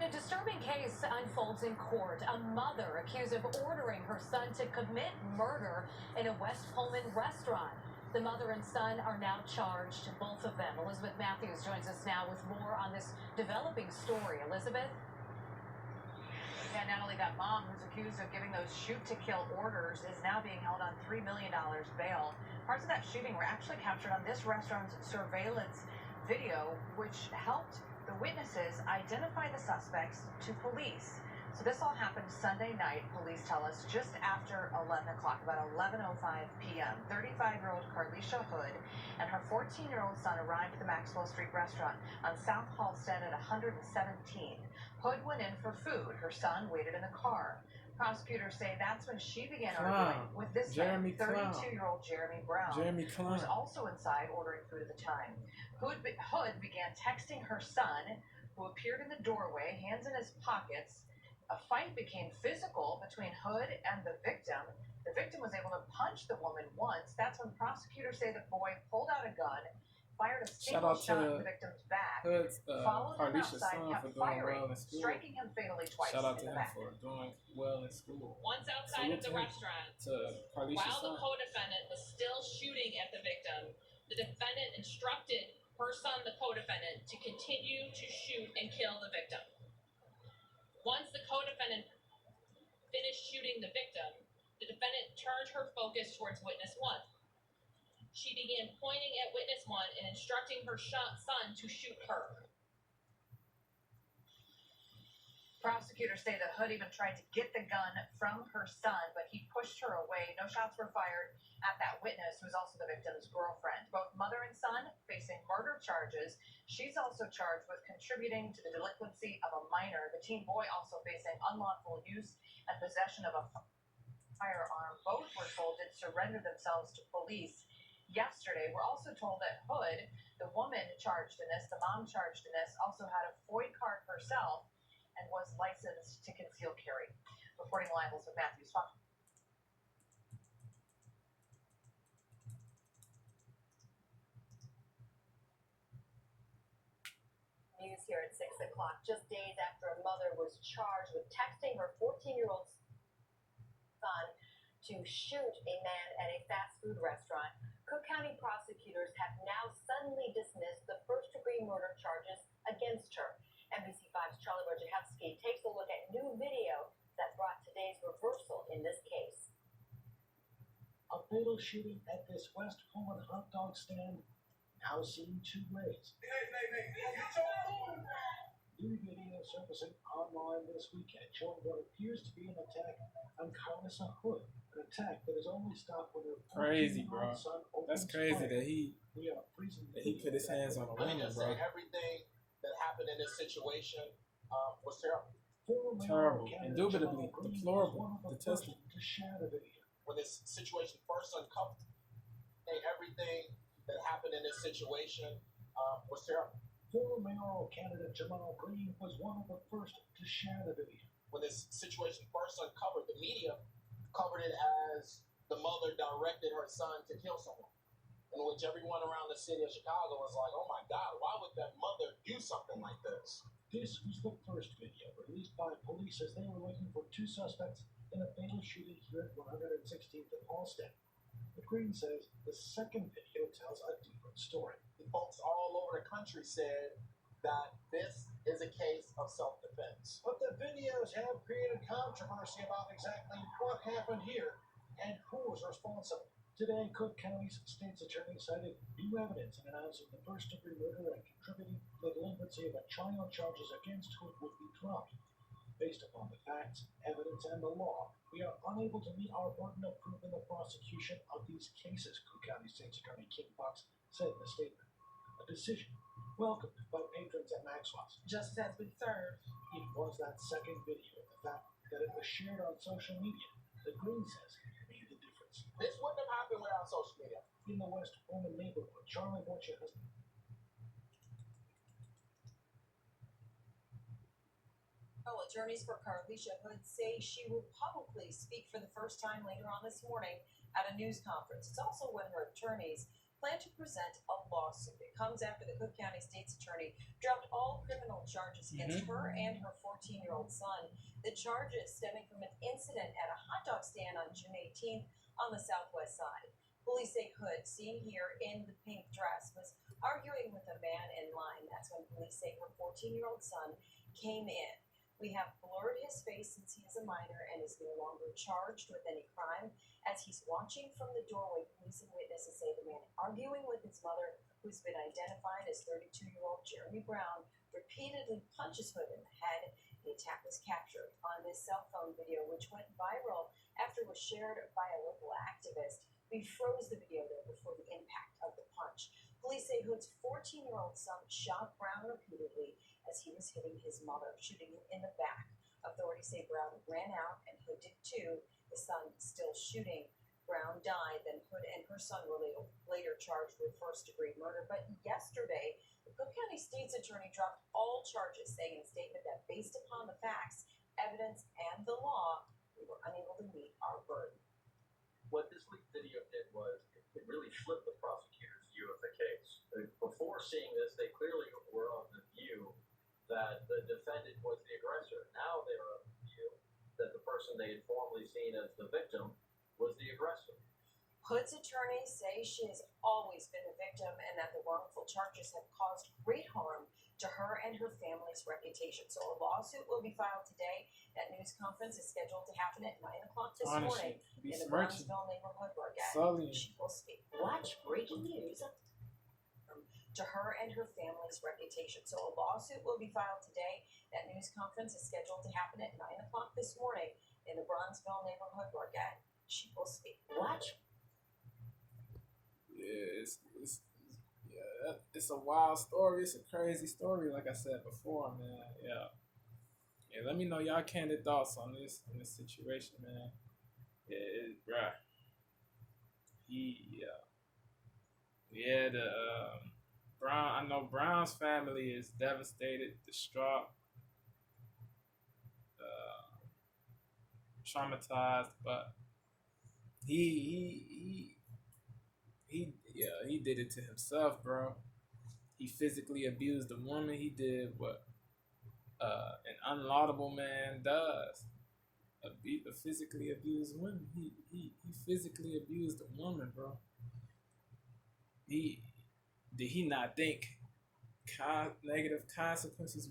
A disturbing case unfolds in court. A mother accused of ordering her son to commit murder in a West Pullman restaurant. The mother and son are now charged, both of them. Elizabeth Matthews joins us now with more on this developing story. Elizabeth? Yeah, not only that mom, who's accused of giving those shoot-to-kill orders, is now being held on $3 million bail. Parts of that shooting were actually captured on this restaurant's surveillance video, which helped the witnesses identify the suspects to police. So this all happened Sunday night, police tell us, just after 11 o'clock, about 11:05 p.m. 35-year-old Carlisha Hood and her 14-year-old son arrived at the Maxwell Street restaurant on South Halsted at 117. Hood went in for food. Her son waited in the car. Prosecutors say that's when she began arguing with this man, 32-year-old Jeremy Brown, who was also inside ordering food at the time. Hood began texting her son, who appeared in the doorway, hands in his pockets. A fight became physical between Hood and the victim. The victim was able to punch the woman once. That's when prosecutors say the boy pulled out a gun, fired a single shot at the victim's back, followed him outside, kept firing, striking him fatally twice in the back. For doing well in school. Once outside of the restaurant, while the co-defendant was still shooting at the victim, the defendant instructed her son, the co-defendant, to continue to shoot and kill the victim. Once the co-defendant finished shooting the victim, the defendant turned her focus towards witness 1. She began pointing at witness 1 and instructing her son to shoot her. Prosecutors say that Hood even tried to get the gun from her son, but he pushed her away. No shots were fired at that witness, who was also the victim's girlfriend. Both mother and son facing murder charges. She's also charged with contributing to the delinquency of a minor. The teen boy also facing unlawful use and possession of a firearm. Both were told to surrender themselves to police yesterday. We're also told that Hood, the woman charged in this, the mom charged in this, also had a FOID card herself and was licensed to conceal carry. Reporting live with Matthews. News here at 6 o'clock, just days after a mother was charged with texting her 14-year-old son to shoot a man at a fast food restaurant. Cook County prosecutors have now suddenly dismissed the first-degree murder charges against her. NBC5's Charlie Wojciechowski takes a look at new video that brought today's reversal in this case. A fatal shooting at this West Pullman hot dog stand, now seen two ways. New video surfacing online this weekend showing what appears to be an attack on Carlisha Hood, an attack that is only stopped when her crazy, bro. son That's crazy fire. that he put his hands on a woman, bro. Everything that happened in this situation was terrible. Terrible, indubitably deplorable, detestable. When this situation first uncovered, everything that happened in this situation was terrible. Former mayoral candidate Jamal Green was one of the first to share the video. When this situation first uncovered, the media covered it as the mother directed her son to kill someone, in which everyone around the city of Chicago was like, oh my God, why would that mother do something like this? This was the first video released by police as they were looking for two suspects in a fatal shooting here at 116th and Halsted. But Green says the second video tells a different story. The folks all over the country said that this is a case of self-defense. But the videos have created controversy about exactly what happened here and who was responsible. Today, Cook County's state's attorney cited new evidence in announcing the first-degree murder and contributing to the delinquency of a child charges against Hood would be dropped. Based upon the facts, evidence, and the law, we are unable to meet our burden of proof in the prosecution of these cases, Cook County State's Attorney Kim Fox said in a statement. A decision welcomed by patrons at Maxwell's. Justice has been served. It was that second video, the fact that it was shared on social media, that Green says made the difference. This wouldn't have happened without social media. In the West Pullman neighborhood, Charlie Wojciechowski. Well, attorneys for Carlisha Hood say she will publicly speak for the first time later on this morning at a news conference. It's also when her attorneys plan to present a lawsuit. It comes comes after the Cook County State's Attorney dropped all criminal charges against her and her 14-year-old son. The charges stemming from an incident at a hot dog stand on June 18th on the southwest side. Police say Hood, seen here in the pink dress, was arguing with a man in line. That's when police say her 14-year-old son came in. We have blurred his face since he is a minor and is no longer charged with any crime. As he's watching from the doorway, police and witnesses say the man arguing with his mother, who's been identified as 32-year-old Jeremy Brown, repeatedly punches Hood in the head. The attack was captured on this cell phone video, which went viral after it was shared by a local activist. We froze the video there before the impact of the punch. Police say Hood's 14-year-old son shot Brown repeatedly as he was hitting his mother, shooting him in the back. Authorities say Brown ran out and Hood did too, the son still shooting. Brown died, then Hood and her son were later charged with first-degree murder. But yesterday, the Cook County State's Attorney dropped all charges, saying in a statement that based upon the facts, evidence, and the law, we were unable to meet our burden. What this leaked video did was it really flipped the prosecutor's view of the case. Before seeing this, they clearly were of the view that the defendant was the aggressor. Now they are of the view that the person they had formerly seen as the victim was the aggressor. Hood's attorneys say she has always been the victim and that the wrongful charges have caused great harm to her and her family's reputation. So a lawsuit will be filed today. That news conference is scheduled to happen at 9 o'clock this morning in the Brownsville neighborhood where she will speak. Watch breaking news to her and her family's reputation. So a lawsuit will be filed today. That news conference is scheduled to happen at 9 o'clock this morning in the Bronzeville neighborhood where she will speak. Watch. Yeah, it's a wild story. It's a crazy story, like I said before, man. Yeah. Let me know y'all candid thoughts on this situation, man. Bruh. I know Brown's family is devastated, distraught, traumatized, but he did it to himself, bro. He physically abused the woman. He did what an unlaudable man does. Physically abused women. He physically abused a woman, bro. Did he not think negative consequences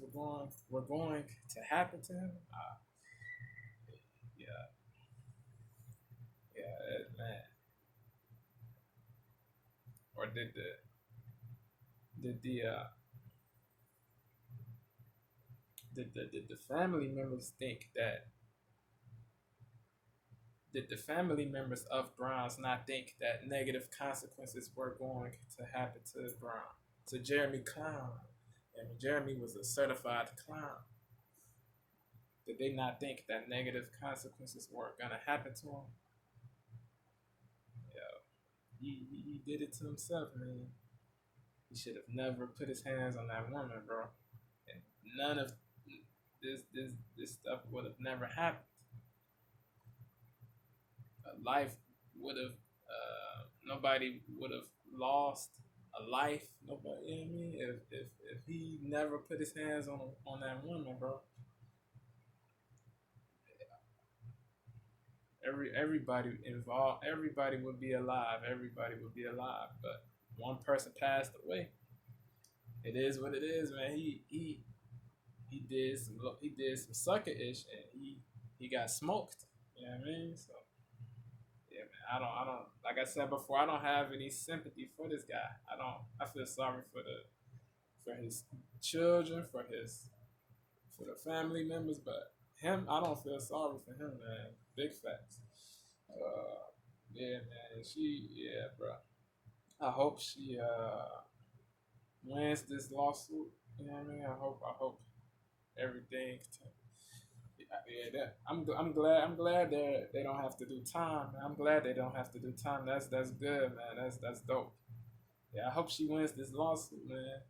were going to happen to him? Man. Or did the family members think that? Did the family members of Browns not think that negative consequences were going to happen to Brown, to Jeremy Clown? And Jeremy was a certified clown. Did they not think that negative consequences were gonna happen to him? He did it to himself, man. He should have never put his hands on that woman, bro. And none of this stuff would have never happened. Life would have, nobody would have lost a life. Nobody, you know what I mean? If he never put his hands on that woman, bro. Everybody involved, everybody would be alive. Everybody would be alive, but one person passed away. It is what it is, man. He did some sucker ish, and he got smoked. You know what I mean? So yeah, man. I don't. Like I said before, I don't have any sympathy for this guy. I feel sorry for his children, for the family members, but him, I don't feel sorry for him, man. Big facts. Yeah, man. Bro. I hope she wins this lawsuit. You know what I mean? I hope everything. I'm glad they don't have to do time. Man. I'm glad they don't have to do time. That's good, man. That's dope. Yeah, I hope she wins this lawsuit, man.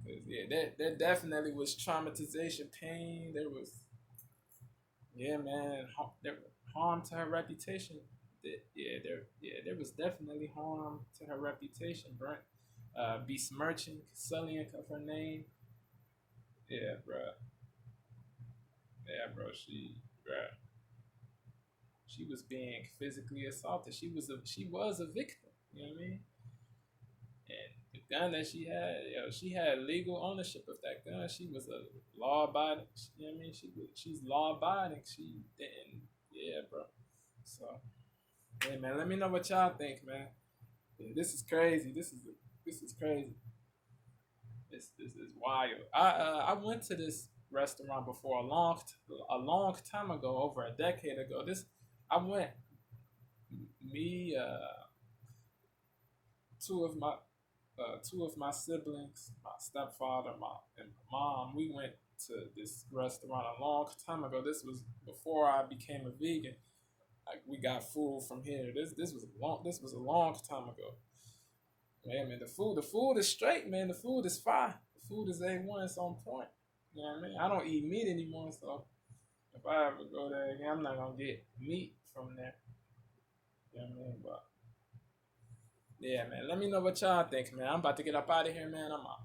'Cause, yeah, there definitely was traumatization, pain. There was, man, there was harm to her reputation. There was definitely harm to her reputation, Brent. besmirching Cillian of her name. Yeah, bro. Yeah, bro. She was being physically assaulted. She was a victim. You know what I mean? And the gun that she had, she had legal ownership of that gun. She was a law abiding. You know what I mean? She's law abiding. She didn't. Yeah, bro. So, hey man, let me know what y'all think, man. Yeah, this is crazy. This is crazy. This is wild. I went to this restaurant before a long time ago, over a decade ago. I went, me, two of my siblings, my stepfather, and my mom. We went to this restaurant a long time ago. This was before I became a vegan. Like, we got food from here. This was a long time ago. Yeah, man, the food is straight, man. The food is fire. The food is A1. It's on point. You know what I mean? I don't eat meat anymore, so if I ever go there again, I'm not gonna get meat from there. You know what I mean? But yeah, man, let me know what y'all think, man. I'm about to get up out of here, man. I'm out.